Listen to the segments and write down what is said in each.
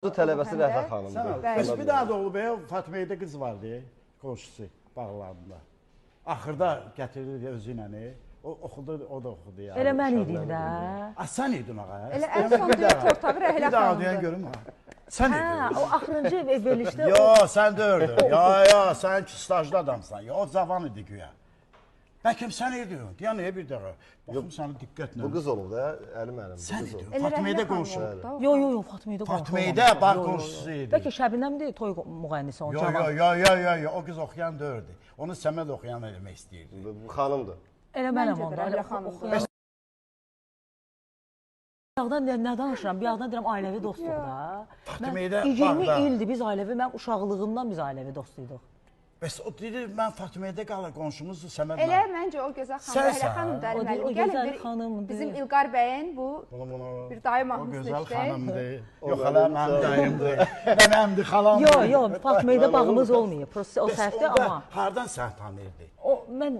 Tələbəsi Rəfə xanımdır. Bəs bir daha da olub, Fatmeydə qız vardı, qonşusu bağlarında. Axırda gətirirdi özü ilə, o oxudu, o da oxudu. Elə mən idim də. Sən idin ağa. Elə ən son dörd ortağı Rəhlə xanımdır. Bir daha deyən xanımdır. görüm ha. Sən idin. O axırıncı verilişdə... Yo, sən dördün. Yo, sən ki stajlı adamsan. O cavan idi güya. Bəlkə sən idin. Deyən bir dəqiqə. Baxım səni diqqətlə. Bu qız olub da, Əli müəllim. Sən idin. Fatmeydə qonşu. Yo, Fatmeydə qonşu. Fatmeydə bax qonşusu idi. Bəlkə Şəbinəmdir, toy müğənnisi onun cavan. Yo, o qız oxuyan dördü. Onu Səməd oxuyan eləmək istəyirdi. Bu xanımdır. Elə mənəm Məncə də onda. Rəhlə xanımdır. Bir yandan nə danışıram? Bir yandan deyirəm ailəvi dostluq da. Fatmeydə 20 ildir biz ailəvi, mən uşaqlığımdan biz ailəvi dostluyduk. Bəs o dedi, mən Fatmeydə qalır, qonşumuzdur Səməd. Elə məncə o gözəl xanım, Rəhlə xanımdır, Əli müəllim. Gəlin bizim İlqar bəyin bu bir dayı mahnısını işləyək. O gözəl xanımdır. O Yox, hələ mənim dayımdır. Mənəmdir, xalam. Yo, Fatmeydə bağımız olmayıb. O səhvdir, amma... Hardan sən tanıyırdı? Mən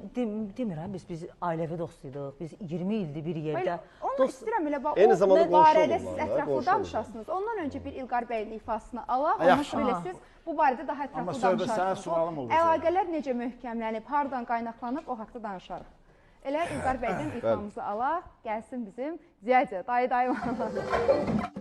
demirəm, biz ailəvi dostluyduk. Biz 20 ildir bir yerdə. Onu istəyirəm elə bax, Eyni o zamanda qonşu barədə olurlar siz da, ətraflı qonşu danışasınız. Ondan öncə bir İlqar bəyin ifasını alaq, Yaxşı. ondan sonra siz bu barədə daha Amma ətraflı söhbət sənə danışarsınız. sualım olacaq. Əlaqələr necə möhkəmlənib, hardan qaynaqlanıb, o haqda danışarıq. Elə İlqar bəydən ifamızı alaq, gəlsin bizim Ziyadə, dayı.